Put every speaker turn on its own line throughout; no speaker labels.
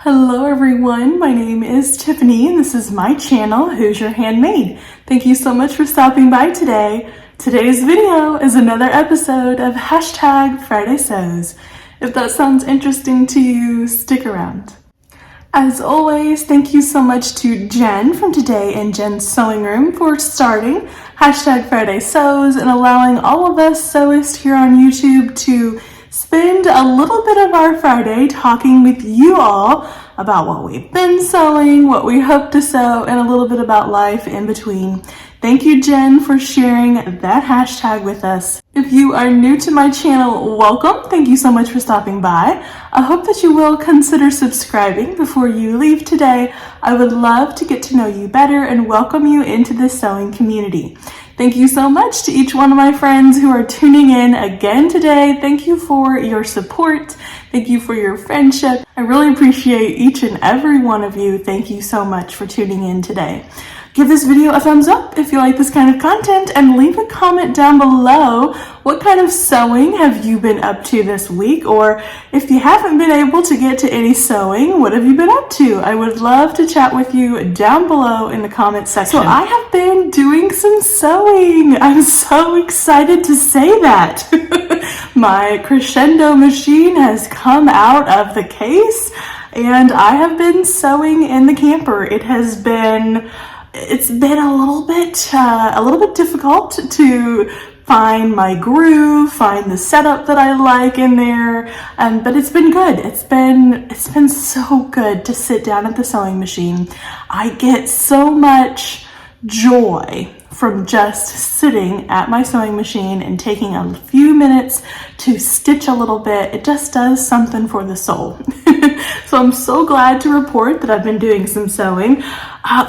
Hello everyone, my name is Tiffany and this is my channel, Hoosier Handmade. Thank you so much for stopping by today. Today's video is another episode of #Friday Sews. If that sounds interesting to you, stick around. As always, thank you so much to Jen from Today in Jen's Sewing Room for starting #Friday Sews and allowing all of us sewists here on YouTube to spend a little bit of our Friday talking with you all about what we've been sewing, what we hope to sew, and a little bit about life in between. Thank you, Jen, for sharing that hashtag with us. If you are new to my channel, welcome. Thank you so much for stopping by. I hope that you will consider subscribing before you leave today. I would love to get to know you better and welcome you into the sewing community. Thank you so much to each one of my friends who are tuning in again today. Thank you for your support. Thank you for your friendship. I really appreciate each and every one of you. Thank you so much for tuning in today. Give this video a thumbs up if you like this kind of content and leave a comment down below. What kind of sewing have you been up to this week? Or if you haven't been able to get to any sewing, what have you been up to? I would love to chat with you down below in the comment section. So I have been doing some sewing. I'm so excited to say that. My crescendo machine has come out of the case and I have been sewing in the camper. It's been a little bit difficult to find my groove, find the setup that I like in there, but it's been good. It's been so good to sit down at the sewing machine. I get so much joy from just sitting at my sewing machine and taking a few minutes to stitch a little bit. It just does something for the soul. So I'm so glad to report that I've been doing some sewing.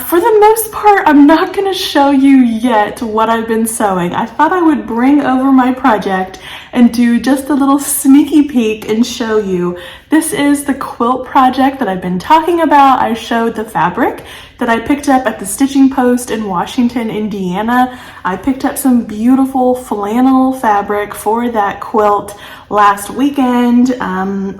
For the most part, I'm not going to show you yet what I've been sewing. I thought I would bring over my project and do just a little sneaky peek and show you. This is the quilt project that I've been talking about. I showed the fabric that I picked up at the Stitching Post in Washington, Indiana. I picked up some beautiful flannel fabric for that quilt last weekend,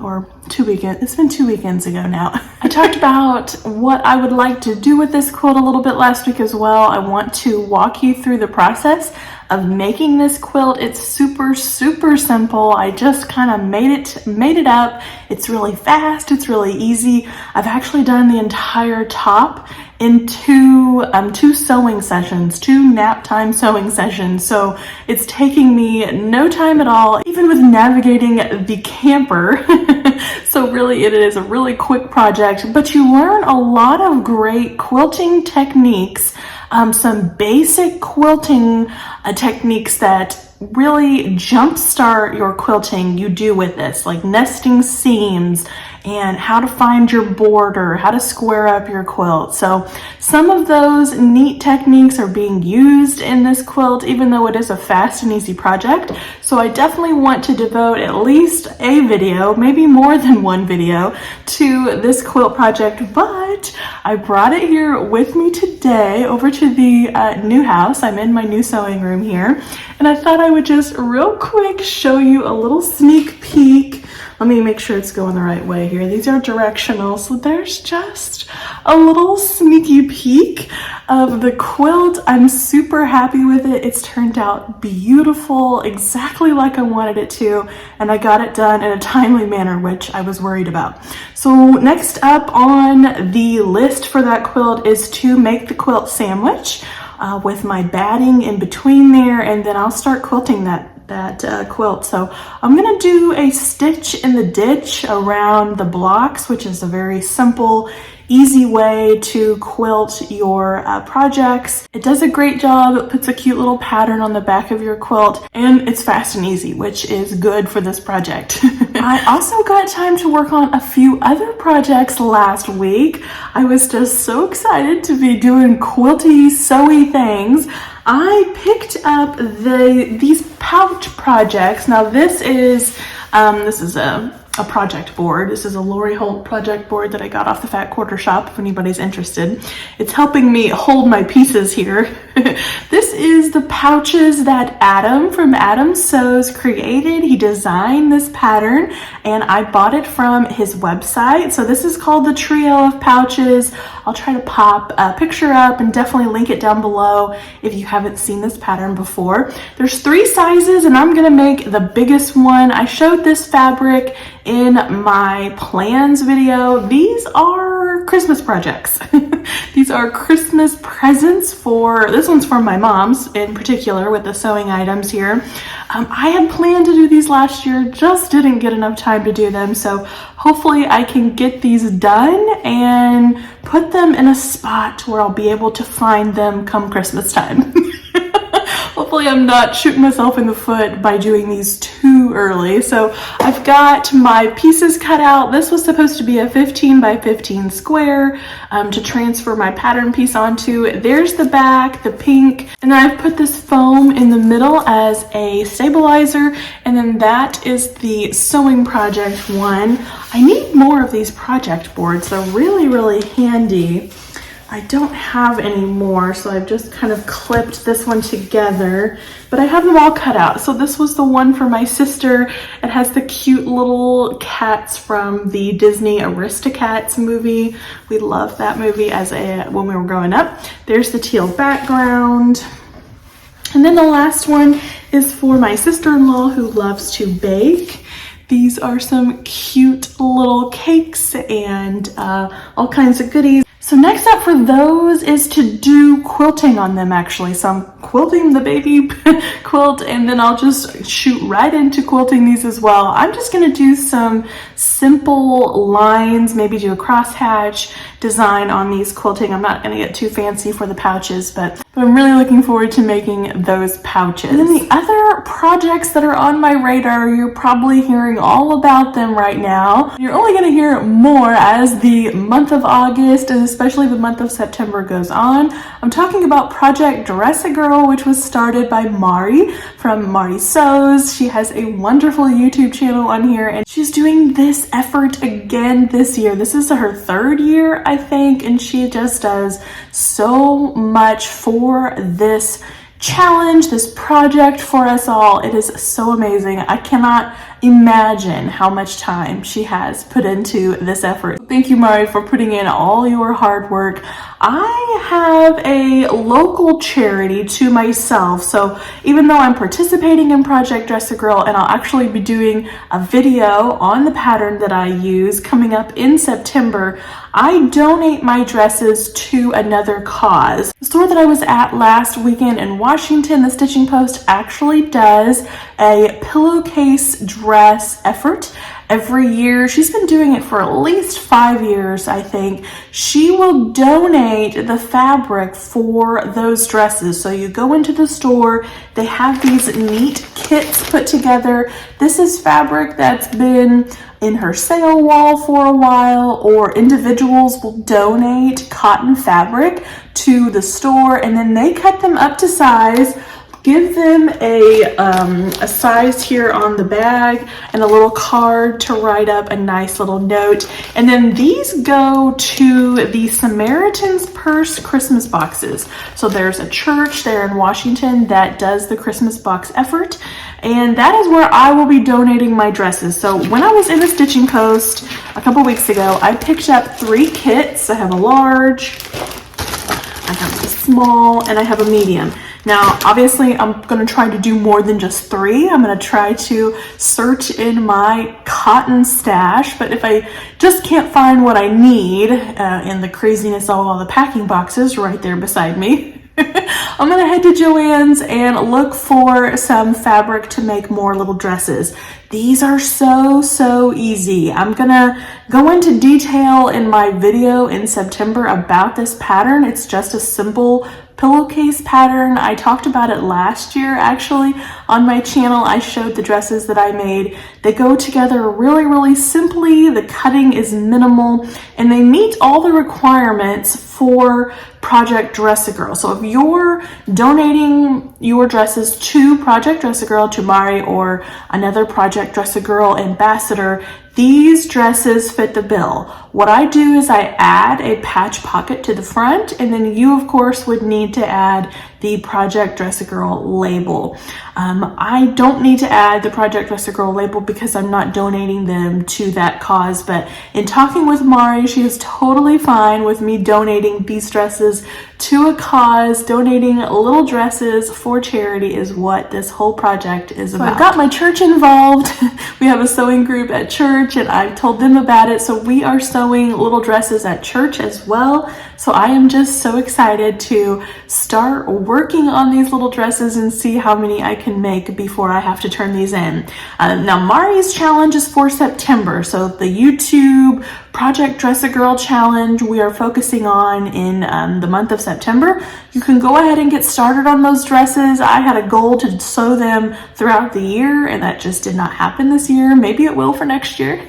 or 2 weekends. It's been 2 weekends ago now. I talked about what I would like to do with this quilt a little bit last week as well. I want to walk you through the process of making this quilt. It's super simple. I just kind of made it up. It's really fast. It's really easy. I've actually done the entire top in two sewing sessions, 2 nap time sewing sessions. So it's taking me no time at all, even with navigating the camper. So really it is a really quick project, but you learn a lot of great quilting techniques, some basic quilting techniques that really jumpstart your quilting you do with this, like nesting seams and how to find your border, how to square up your quilt. So some of those neat techniques are being used in this quilt, even though it is a fast and easy project. So I definitely want to devote at least a video, maybe more than one video, to this quilt project, but I brought it here with me today over to the new house. I'm in my new sewing room here, and I thought I would just real quick show you a little sneak peek. Let me make sure it's going the right way here. These are directional, so there's just a little sneaky peek of the quilt. I'm super happy with it. It's turned out beautiful, exactly like I wanted it to, and I got it done in a timely manner, which I was worried about. So next up on the list for that quilt is to make the quilt sandwich with my batting in between there, and then I'll start quilting that quilt. So I'm gonna do a stitch in the ditch around the blocks, which is a very simple, easy way to quilt your projects. It does a great job. It puts a cute little pattern on the back of your quilt, and it's fast and easy, which is good for this project. I also got time to work on a few other projects last week. I was just so excited to be doing quilty, sewy things. I picked up these pouch projects. Now this is a a project board. This is a Lori Holt project board that I got off the Fat Quarter Shop, if anybody's interested. It's helping me hold my pieces here. This is the pouches that Adam from Adam Sews created. He designed this pattern and I bought it from his website. So this is called the trio of pouches. I'll try to pop a picture up and definitely link it down below if you haven't seen this pattern before. There's 3 sizes and I'm gonna make the biggest one. I showed this fabric in my plans video. These are Christmas projects. These are Christmas presents this one's for my mom's in particular with the sewing items here. I had planned to do these last year, just didn't get enough time to do them. So hopefully I can get these done and put them in a spot where I'll be able to find them come Christmas time. Hopefully I'm not shooting myself in the foot by doing these too early. So I've got my pieces cut out. This was supposed to be a 15 by 15 square to transfer my pattern piece onto. There's the back, the pink, and then I've put this foam in the middle as a stabilizer, and then that is the sewing project one. I need more of these project boards. They're really, really handy. I don't have any more, so I've just kind of clipped this one together, but I have them all cut out. So this was the one for my sister. It has the cute little cats from the Disney Aristocats movie. We loved that movie when we were growing up. There's the teal background. And then the last one is for my sister-in-law who loves to bake. These are some cute little cakes and all kinds of goodies. So next up for those is to do quilting on them actually. So I'm quilting the baby quilt and then I'll just shoot right into quilting these as well. I'm just gonna do some simple lines, maybe do a crosshatch design on these quilting. I'm not gonna get too fancy for the pouches, but I'm really looking forward to making those pouches. And then the other projects that are on my radar, you're probably hearing all about them right now. You're only gonna hear more as the month of August and especially the month of September goes on. I'm talking about Project Dress-A-Girl, which was started by Mari from Mari Sews. She has a wonderful YouTube channel on here and she's doing this effort again this year. This is her 3rd year, I think, and she just does so much for this challenge, this project for us all. It is so amazing. I cannot imagine how much time she has put into this effort. Thank you, Mari, for putting in all your hard work. I have a local charity to myself, so even though I'm participating in Project Dress-A-Girl and I'll actually be doing a video on the pattern that I use coming up in September, I donate my dresses to another cause. The store that I was at last weekend in Washington, the Stitching Post, actually does a pillowcase dress effort every year. She's been doing it for at least 5 years, I think. She will donate the fabric for those dresses. So you go into the store, they have these neat kits put together. This is fabric that's been in her sale wall for a while, or individuals will donate cotton fabric to the store and then they cut them up to size, give them a size here on the bag and a little card to write up a nice little note. And then these go to the Samaritan's Purse Christmas boxes. So there's a church there in Washington that does the Christmas box effort. And that is where I will be donating my dresses. So when I was in the Stitching Post a couple weeks ago, I picked up 3 kits. I have a large, I have a small, and I have a medium. Now, obviously, I'm going to try to do more than just 3. I'm going to try to search in my cotton stash, but if I just can't find what I need in the craziness of all the packing boxes right there beside me, I'm going to head to Joann's and look for some fabric to make more little dresses. These are so easy. I'm going to go into detail in my video in September about this pattern. It's just a simple pillowcase pattern. I talked about it last year actually on my channel. I showed the dresses that I made. They go together really simply. The cutting is minimal and they meet all the requirements for Project Dress-A-Girl. So if you're donating your dresses to Project Dress-A-Girl, to Mari or another Project Dress-A-Girl ambassador, these dresses fit the bill. What I do is I add a patch pocket to the front, and then you of course would need to add the Project Dress-A-Girl label. I don't need to add the Project Dress-A-Girl label because I'm not donating them to that cause, but in talking with Mari, she is totally fine with me donating these dresses to a cause. Donating little dresses for charity is what this whole project is about. So I got my church involved. We have a sewing group at church and I've told them about it. So we are sewing little dresses at church as well. So I am just so excited to start working on these little dresses and see how many I can make before I have to turn these in. Now Mari's challenge is for September. So the YouTube Project Dress-A-Girl challenge we are focusing on in the month of September. You can go ahead and get started on those dresses. I had a goal to sew them throughout the year and that just did not happen this year. Maybe it will for next year.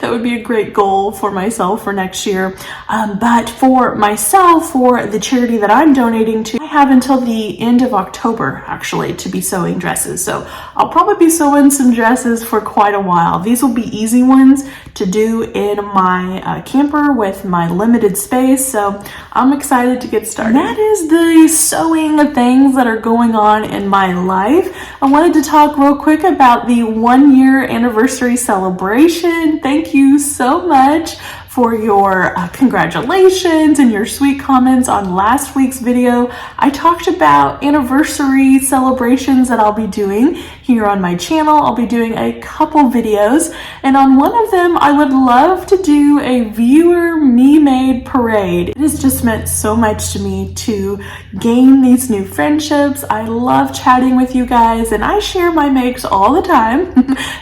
That would be a great goal for myself for next year. But for myself, for the charity that I'm donating to, I have until the end of October actually to be sewing dresses. So I'll probably be sewing some dresses for quite a while. These will be easy ones to do in my camper with my limited space. So I'm excited to get started. And that is the sewing things that are going on in my life. I wanted to talk real quick about the 1-year anniversary celebration. Thank you so much for your congratulations and your sweet comments on last week's video. I talked about anniversary celebrations that I'll be doing here on my channel. I'll be doing a couple videos, and on one of them I would love to do a viewer me-made parade. It has just meant so much to me to gain these new friendships. I love chatting with you guys and I share my makes all the time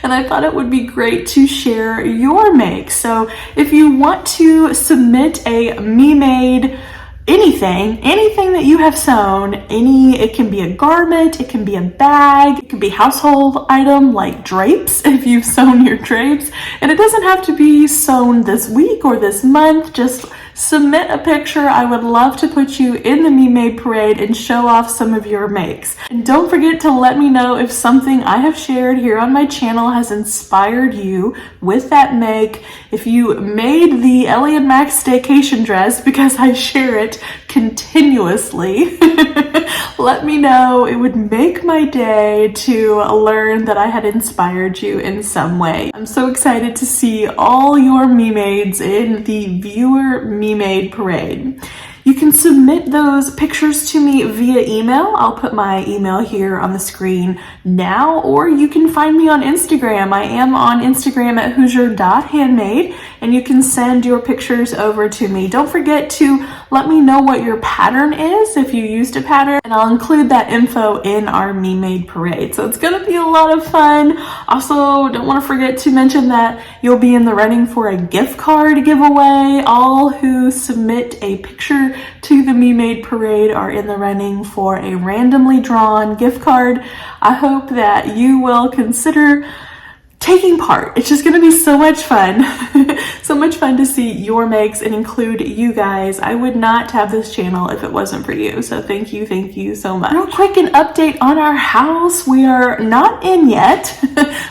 and I thought it would be great to share your makes. So if you want to submit a me-made anything that you have sewn, it can be a garment, it can be a bag, it can be a household item like drapes if you've sewn your drapes, and it doesn't have to be sewn this week or this month. Just submit a picture. I would love to put you in the Me Made Parade and show off some of your makes. And don't forget to let me know if something I have shared here on my channel has inspired you with that make. If you made the Ellie and Max Staycation dress, because I share it continuously, let me know. It would make my day to learn that I had inspired you in some way. I'm so excited to see all your me-mades in the viewer me-made parade. You can submit those pictures to me via email. I'll put my email here on the screen now, or you can find me on Instagram. I am on Instagram at Hoosier.handmade, and you can send your pictures over to me. Don't forget to let me know what your pattern is if you used a pattern, and I'll include that info in our Me Made Parade. So it's gonna be a lot of fun. Also, don't want to forget to mention that you'll be in the running for a gift card giveaway. All who submit a picture to the Me Made Parade are in the running for a randomly drawn gift card. I hope that you will consider taking part. It's just going to be so much fun. So much fun to see your makes and include you guys. I would not have this channel if it wasn't for you. So thank you so much. Real quick, an update on our house. We are not in yet.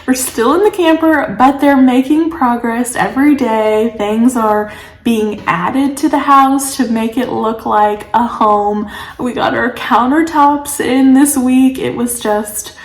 We're still in the camper, but they're making progress every day. Things are being added to the house to make it look like a home. We got our countertops in this week. It was just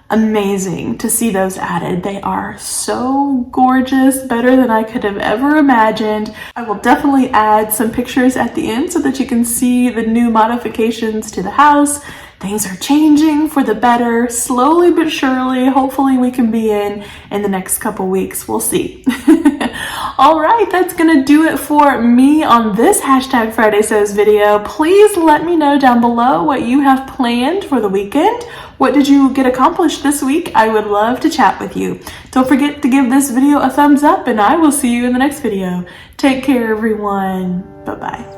amazing to see those added. They are so gorgeous, better than I could have ever imagined. I will definitely add some pictures at the end so that you can see the new modifications to the house. Things are changing for the better, slowly but surely. Hopefully we can be in the next couple weeks. We'll see. All right, that's gonna do it for me on this hashtag Friday Sews video. Please let me know down below what you have planned for the weekend. What did you get accomplished this week? I would love to chat with you. Don't forget to give this video a thumbs up, and I will see you in the next video. Take care, everyone. Bye-bye.